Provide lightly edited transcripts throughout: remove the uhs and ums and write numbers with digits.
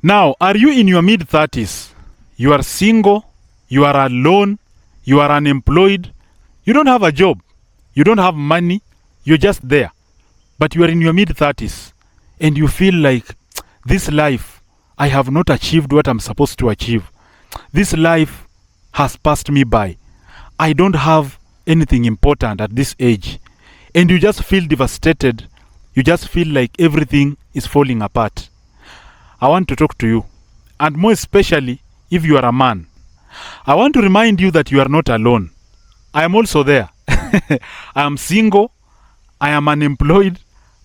Now, are you in your mid-30s? You are single, you are alone, you are unemployed, you don't have a job, you don't have money, you're just there. But you are in your mid-30s and you feel like, this life, I have not achieved what I'm supposed to achieve. This life has passed me by. I don't have anything important at this age. And you just feel devastated. You just feel like everything is falling apart. I want to talk to you. And more especially, if you are a man. I want to remind you that you are not alone. I am also there. I am single. I am unemployed.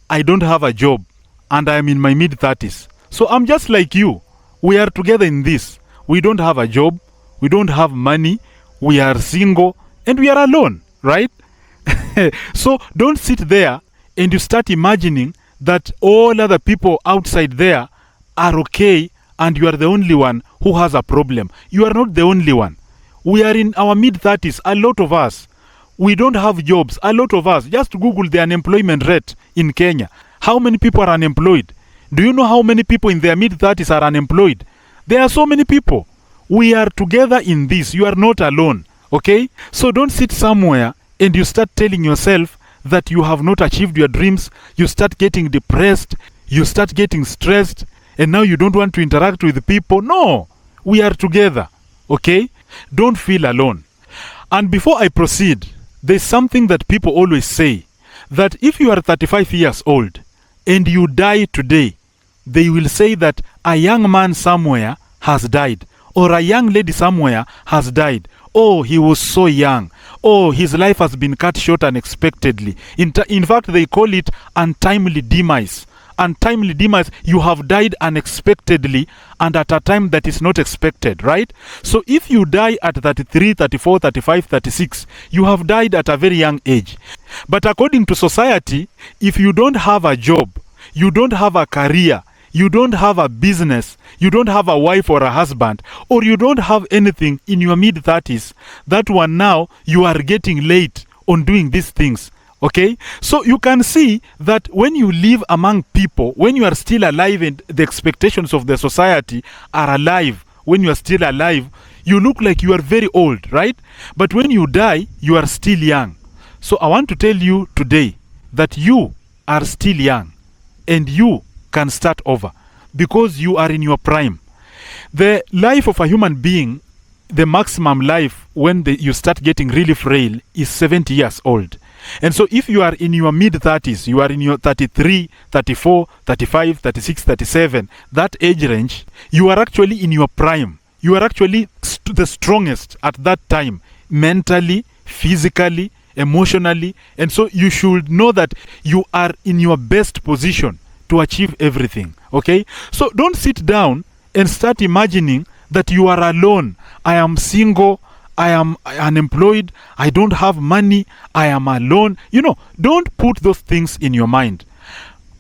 I don't have a job. And I am in my mid-30s. So I'm just like you. We are together in this. We don't have a job. We don't have money. We are single. And we are alone, right? So don't sit there and you start imagining that all other people outside there are okay and you are the only one who has a problem. You are not the only one. We are in our mid-30s, a lot of us. We don't have jobs, a lot of us. Just Google the unemployment rate in Kenya. How many people are unemployed? Do you know how many people in their mid-30s are unemployed? There are so many people. We are together in this. You are not alone, okay? So don't sit somewhere and you start telling yourself that you have not achieved your dreams. You start getting depressed. You start getting stressed. And now you don't want to interact with people. No, we are together, okay? Don't feel alone. And before I proceed, there's something that people always say, that if you are 35 years old and you die today, they will say that a young man somewhere has died, or a young lady somewhere has died. Oh, he was so young. Oh, his life has been cut short unexpectedly. In fact, they call it untimely demise. Untimely demise, you have died unexpectedly and at a time that is not expected, right? So if you die at 33, 34, 35, 36, you have died at a very young age. But according to society, if you don't have a job, you don't have a career, you don't have a business, you don't have a wife or a husband, or you don't have anything in your mid-30s, that one now you are getting late on doing these things. Okay, so you can see that when you live among people, when you are still alive and the expectations of the society are alive, when you are still alive, you look like you are very old, right? But when you die, you are still young. So I want to tell you today that you are still young and you can start over because you are in your prime. The life of a human being, the maximum life when you start getting really frail is 70 years old. And so if you are in your mid-30s, you are in your 33, 34, 35, 36, 37, that age range, you are actually in your prime. You are actually the strongest at that time, mentally, physically, emotionally. And so you should know that you are in your best position to achieve everything, okay? So don't sit down and start imagining that you are alone. I am single. I am unemployed, I don't have money, I am alone. You know, don't put those things in your mind.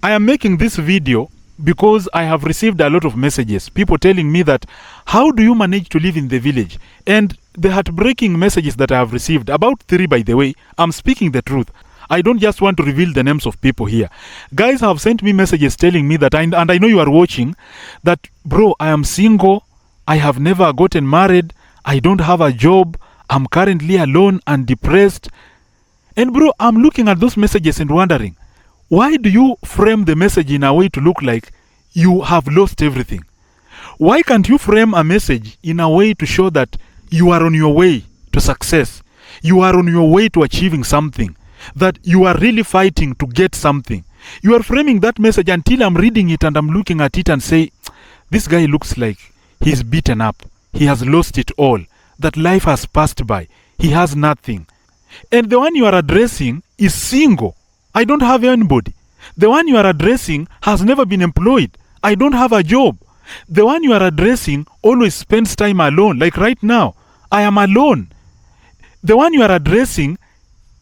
I am making this video because I have received a lot of messages. People telling me that, how do you manage to live in the village? And the heartbreaking messages that I have received, about 3 by the way, I'm speaking the truth. I don't just want to reveal the names of people here. Guys have sent me messages telling me that, and I know you are watching, that, bro, I am single, I have never gotten married, I don't have a job, I'm currently alone and depressed. And bro, I'm looking at those messages and wondering, why do you frame the message in a way to look like you have lost everything? Why can't you frame a message in a way to show that you are on your way to success? You are on your way to achieving something, that you are really fighting to get something. You are framing that message until I'm reading it and I'm looking at it and say, this guy looks like he's beaten up. He has lost it all. That life has passed by. He has nothing. And the one you are addressing is single. I don't have anybody. The one you are addressing has never been employed. I don't have a job. The one you are addressing always spends time alone. Like right now, I am alone. The one you are addressing,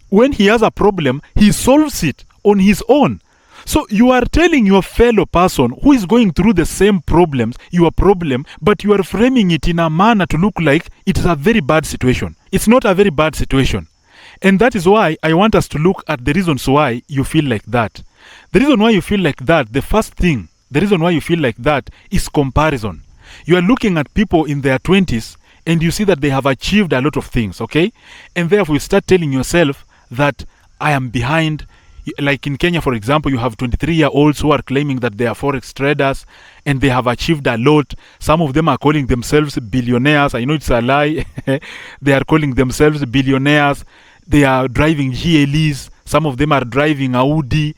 when he has a problem, he solves it on his own. So you are telling your fellow person who is going through the same problems, your problem, but you are framing it in a manner to look like it is a very bad situation. It's not a very bad situation. And that is why I want us to look at the reasons why you feel like that. The reason why you feel like that, the first thing the reason why you feel like that is comparison. You are looking at people in their 20s and you see that they have achieved a lot of things, okay? And therefore you start telling yourself that I am behind. Like in Kenya, for example, you have 23-year-olds who are claiming that they are forex traders and they have achieved a lot. Some of them are calling themselves billionaires. I know it's a lie. They are calling themselves billionaires. They are driving GLEs. Some of them are driving Audi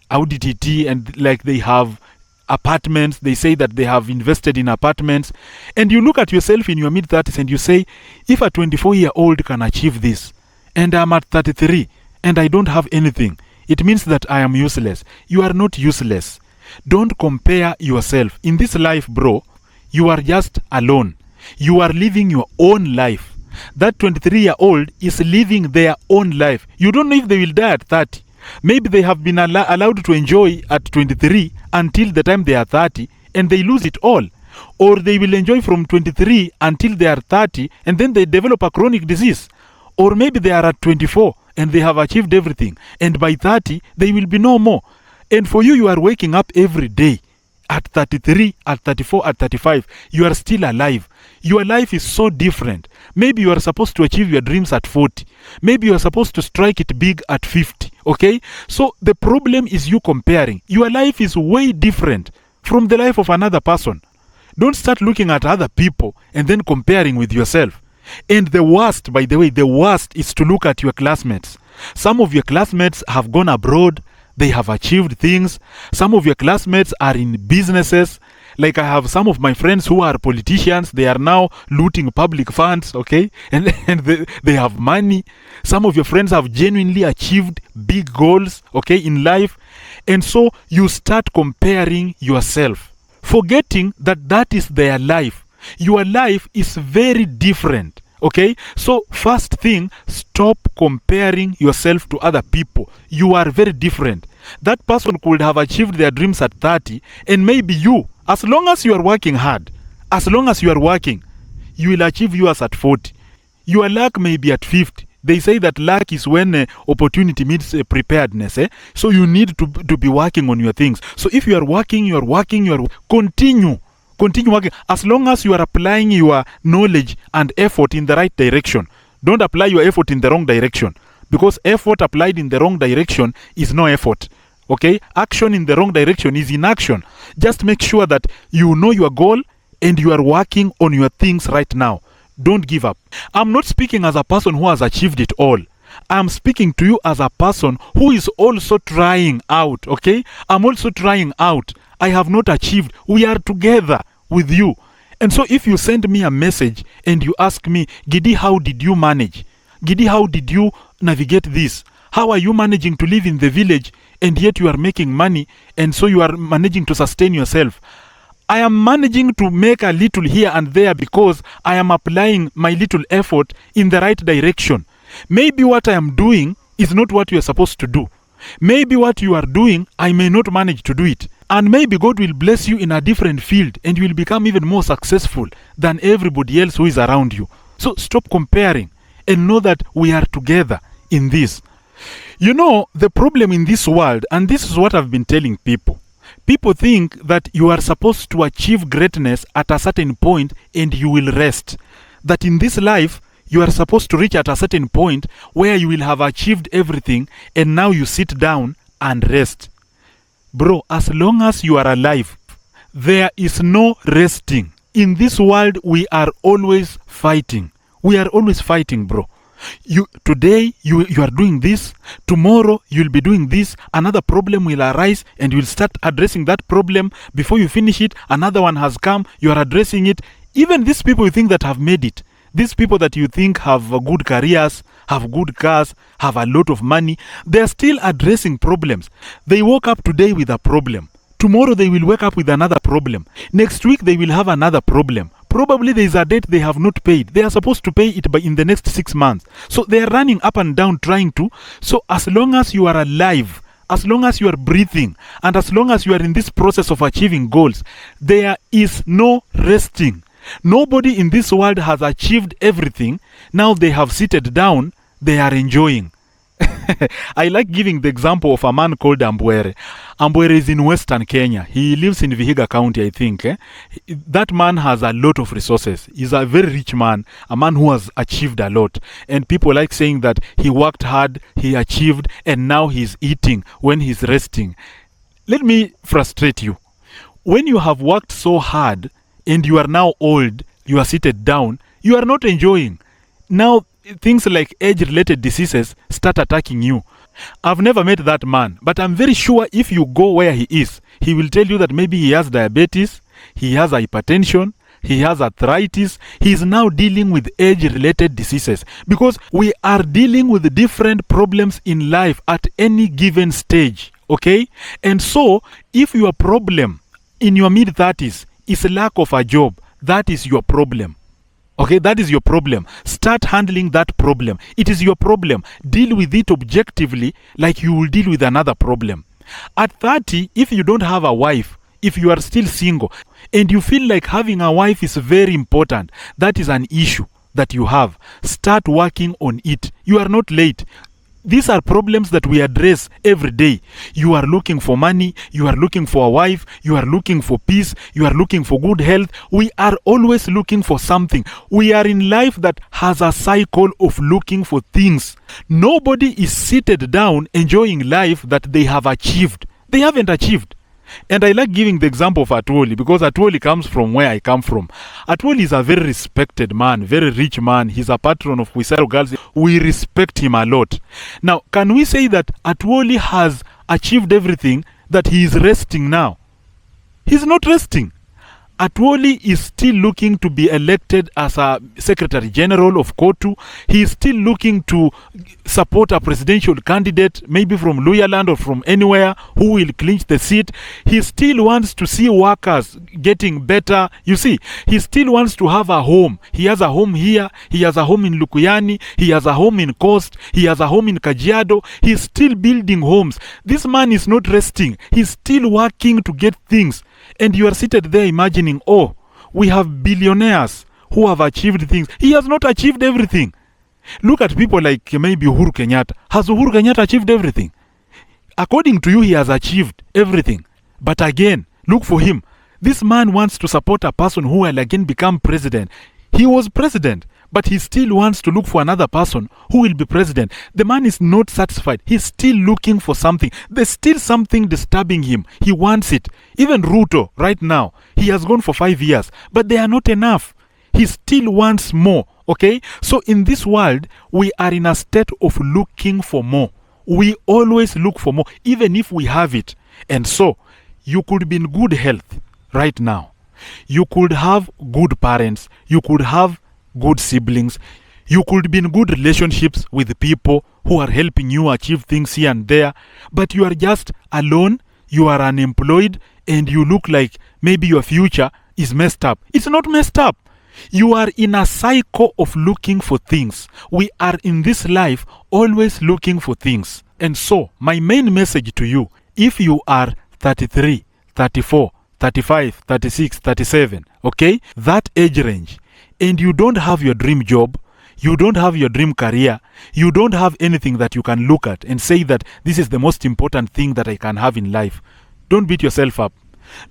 TT, and like they have apartments. They say that they have invested in apartments. And you look at yourself in your mid-30s and you say, if a 24-year-old can achieve this and I'm at 33 and I don't have anything, it means that I am useless. You are not useless. Don't compare yourself. In this life, bro, you are just alone. You are living your own life. That 23-year-old is living their own life. You don't know if they will die at 30. Maybe they have been allowed to enjoy at 23 until the time they are 30 and they lose it all. Or they will enjoy from 23 until they are 30 and then they develop a chronic disease. Or maybe they are at 24 and they have achieved everything, and by 30 they will be no more. And for you, you are waking up every day at 33, at 34, at 35. You are still alive. Your life is so different. Maybe you are supposed to achieve your dreams at 40. Maybe you are supposed to strike it big at 50. Okay? So the problem is you comparing. Your life is way different from the life of another person. Don't start looking at other people and then comparing with yourself. And the worst, by the way, the worst is to look at your classmates. Some of your classmates have gone abroad. They have achieved things. Some of your classmates are in businesses. Like I have some of my friends who are politicians. They are now looting public funds, okay? And they have money. Some of your friends have genuinely achieved big goals, okay, in life. And so you start comparing yourself, forgetting that that is their life. Your life is very different. Okay, so first thing, stop comparing yourself to other people. You are very different. That person could have achieved their dreams at 30, and maybe you, as long as you are working hard, as long as you are working, you will achieve yours at 40. Your luck may be at 50. They say that luck is when opportunity meets preparedness. So you need to be working on your things. So if you are working, continue working. As long as you are applying your knowledge and effort in the right direction. Don't apply your effort in the wrong direction, because effort applied in the wrong direction is no effort. Okay? Action in the wrong direction is inaction. Just make sure that you know your goal and you are working on your things right now. Don't give up. I'm not speaking as a person who has achieved it all. I'm speaking to you as a person who is also trying out. Okay? I'm also trying out. I have not achieved. We are together with you. And so if you send me a message and you ask me, Giddy, how did you manage? Giddy, how did you navigate this? How are you managing to live in the village and yet you are making money and so you are managing to sustain yourself? I am managing to make a little here and there because I am applying my little effort in the right direction. Maybe what I am doing is not what you are supposed to do. Maybe what you are doing, I may not manage to do it. And maybe God will bless you in a different field and you will become even more successful than everybody else who is around you. So stop comparing and know that we are together in this. You know, the problem in this world, and this is what I've been telling people. People think that you are supposed to achieve greatness at a certain point and you will rest. That in this life, you are supposed to reach at a certain point where you will have achieved everything and now you sit down and rest. Bro, as long as you are alive, there is no resting. In this world, we are always fighting. We are always fighting, bro. Today, you are doing this. Tomorrow, you'll be doing this. Another problem will arise and you'll start addressing that problem. Before you finish it, another one has come. You are addressing it. Even these people you think that have made it, these people that you think have good careers, have good cars, have a lot of money, they are still addressing problems. They woke up today with a problem. Tomorrow they will wake up with another problem. Next week they will have another problem. Probably there is a debt they have not paid. They are supposed to pay it in the next 6 months. So they are running up and down trying to. So as long as you are alive, as long as you are breathing, and as long as you are in this process of achieving goals, there is no resting. Nobody in this world has achieved everything. Now they have seated down, they are enjoying. I like giving the example of a man called Ambwere. Ambwere is in Western Kenya. He lives in Vihiga County, I think. That man has a lot of resources. He's a very rich man, a man who has achieved a lot. And people like saying that he worked hard, he achieved, and now he's eating when he's resting. Let me frustrate you. When you have worked so hard and you are now old, you are seated down, you are not enjoying. Now, things like age-related diseases start attacking you. I've never met that man, but I'm very sure if you go where he is, he will tell you that maybe he has diabetes, he has hypertension, he has arthritis. He is now dealing with age-related diseases because we are dealing with different problems in life at any given stage, okay? And so, if your problem in your mid-30s is a lack of a job, that is your problem. Okay, that is your problem. Start handling that problem. It is your problem. Deal with it objectively like you will deal with another problem. At 30, if you don't have a wife, if you are still single, and you feel like having a wife is very important, that is an issue that you have. Start working on it. You are not late. These are problems that we address every day. You are looking for money, you are looking for a wife, you are looking for peace, you are looking for good health. We are always looking for something. We are in life that has a cycle of looking for things. Nobody is seated down enjoying life that they have achieved. They haven't achieved. And I like giving the example of Atwoli because Atwoli comes from where I come from. Atwoli is a very respected man, very rich man. He's a patron of Wisaro Girls. We respect him a lot. Now, can we say that Atwoli has achieved everything, that he is resting now? He's not resting. Atwoli is still looking to be elected as a Secretary General of Kotu. He is still looking to support a presidential candidate, maybe from Luyaland or from anywhere, who will clinch the seat. He still wants to see workers getting better. You see, he still wants to have a home. He has a home here. He has a home in Lukuyani. He has a home in Coast. He has a home in Kajiado. He's still building homes. This man is not resting. He's still working to get things. And you are seated there imagining, oh, we have billionaires who have achieved things. He has not achieved everything. Look at people like maybe Uhuru Kenyatta. Has Uhuru Kenyatta achieved everything? According to you, he has achieved everything. But again, look for him. This man wants to support a person who will again become president. He was president, but he still wants to look for another person who will be president. The man is not satisfied. He's still looking for something. There's still something disturbing him. He wants it. Even Ruto, right now, he has gone for 5 years, but they are not enough. He still wants more, okay? So in this world, we are in a state of looking for more. We always look for more, even if we have it. And so, you could be in good health right now. You could have good parents. You could have good siblings. You could be in good relationships with people who are helping you achieve things here and there. But you are just alone. You are unemployed. And you look like maybe your future is messed up. It's not messed up. You are in a cycle of looking for things. We are in this life always looking for things. And so, my main message to you, if you are 33, 34, 35, 36, 37, okay? That age range, and you don't have your dream job, you don't have your dream career, you don't have anything that you can look at and say that this is the most important thing that I can have in life. Don't beat yourself up.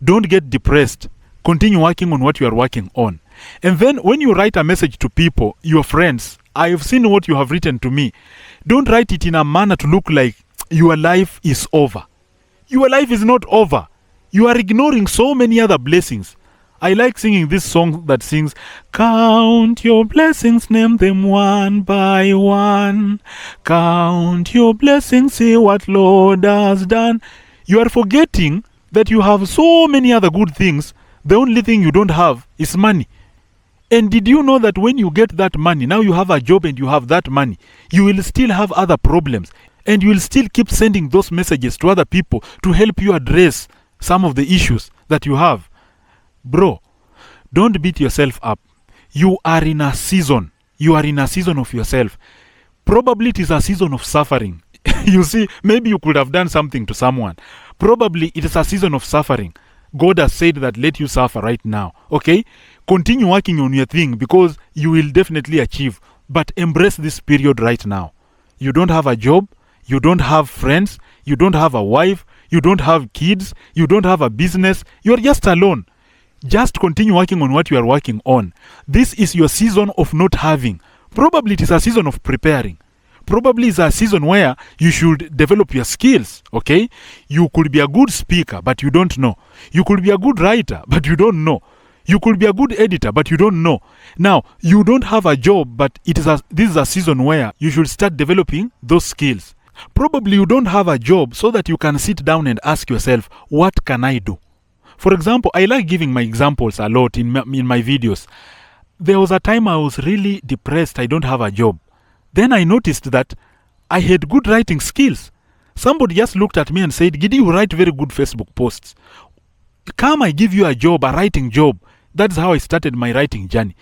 Don't get depressed. Continue working on what you are working on. And then when you write a message to people, your friends, I have seen what you have written to me. Don't write it in a manner to look like your life is over. Your life is not over. You are ignoring so many other blessings. I like singing this song that sings, count your blessings, name them one by one. Count your blessings, see what Lord has done. You are forgetting that you have so many other good things. The only thing you don't have is money. And did you know that when you get that money, now you have a job and you have that money, you will still have other problems. And you will still keep sending those messages to other people to help you address some of the issues that you have. Bro, don't beat yourself up. You are in a season. You are in a season of yourself. Probably it is a season of suffering. You see, maybe you could have done something to someone. Probably it is a season of suffering. God has said that let you suffer right now. Okay? Continue working on your thing because you will definitely achieve. But embrace this period right now. You don't have a job. you don't have friends, you don't have a wife, you don't have kids, you don't have a business, you are just alone. Just continue working on what you are working on. This is your season of not having. Probably it is a season of preparing. Probably it's a season where you should develop your skills, okay? You could be a good speaker, but you don't know. You could be a good writer, but you don't know. You could be a good editor, but you don't know. Now, you don't have a job, but this is a season where you should start developing those skills. Probably you don't have a job so that you can sit down and ask yourself, what can I do? For example, I like giving my examples a lot in my videos. There was a time I was really depressed, I don't have a job. Then I noticed that I had good writing skills. Somebody just looked at me and said, Giddy, you write very good Facebook posts. Come, I give you a job, a writing job. That's how I started my writing journey.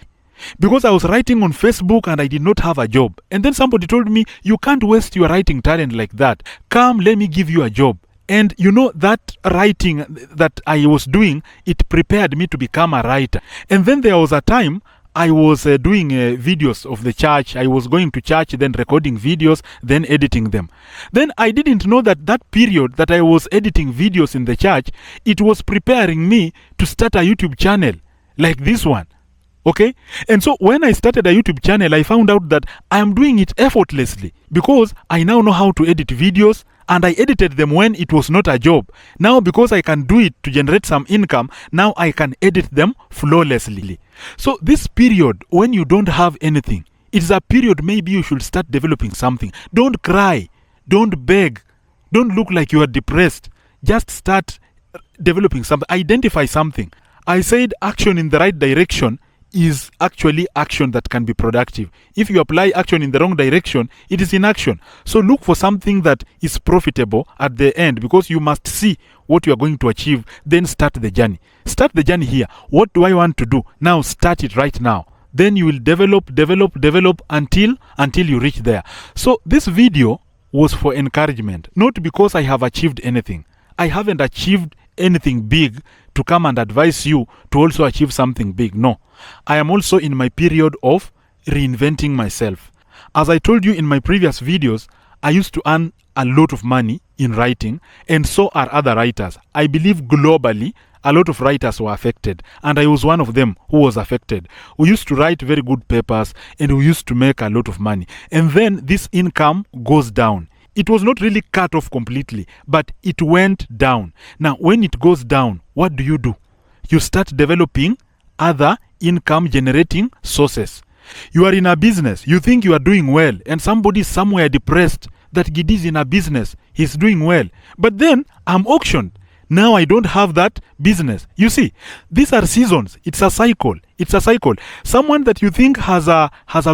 Because I was writing on Facebook and I did not have a job. And then somebody told me, you can't waste your writing talent like that. Come, let me give you a job. And you know, that writing that I was doing, it prepared me to become a writer. And then there was a time I was doing videos of the church. I was going to church, then recording videos, then editing them. Then I didn't know that that period that I was editing videos in the church, it was preparing me to start a YouTube channel like this one. Okay? And so when I started a YouTube channel, I found out that I am doing it effortlessly because I now know how to edit videos, and I edited them when it was not a job. Now, because I can do it to generate some income, now I can edit them flawlessly. So this period, when you don't have anything, it's a period maybe you should start developing something. Don't cry. Don't beg. Don't look like you are depressed. Just start developing something. Identify something. I said action in the right direction is actually action that can be productive. If you apply action in the wrong direction, it is inaction. So look for something that is profitable at the end, because you must see what you are going to achieve, then start the journey. Start the journey here. What do I want to do? Now start it right now. Then you will develop until you reach there. So this video was for encouragement, not because I have achieved anything. I haven't achieved anything big to come and advise you to also achieve something big. No, I am also in my period of reinventing myself. As I told you in my previous videos, I used to earn a lot of money in writing, and so are other writers. I believe globally a lot of writers were affected, and I was one of them who was affected. We used to write very good papers, and we used to make a lot of money. And then this income goes down. It was not really cut off completely, but it went down. Now, when it goes down, what do? You start developing other income generating sources. You are in a business, you think you are doing well, and somebody somewhere depressed that Giddy is in a business, he's doing well. But then I'm auctioned. Now I don't have that business. You see, these are seasons. It's a cycle. It's a cycle. Someone that you think has a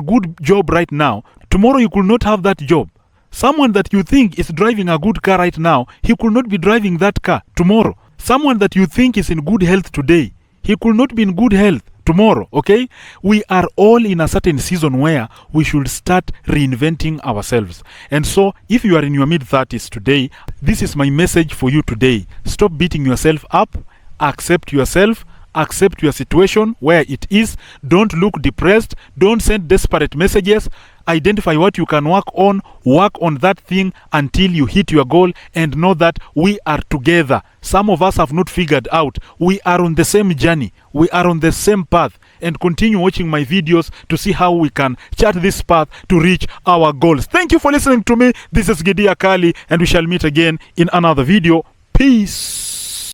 good job right now, tomorrow you could not have that job. Someone that you think is driving a good car right now, he could not be driving that car tomorrow. Someone that you think is in good health today, he could not be in good health tomorrow, okay? We are all in a certain season where we should start reinventing ourselves. And so, if you are in your mid-30s today, this is my message for you today. Stop beating yourself up, accept yourself, accept your situation where it is. Don't look depressed. Don't send desperate messages. Identify what you can work on that thing until you hit your goal, and know that we are together. Some of us have not figured out. We are on the same journey. We are on the same path. And continue watching my videos to see how we can chart this path to reach our goals. Thank you for listening to me. This is Giddy Akali, and we shall meet again in another video. Peace.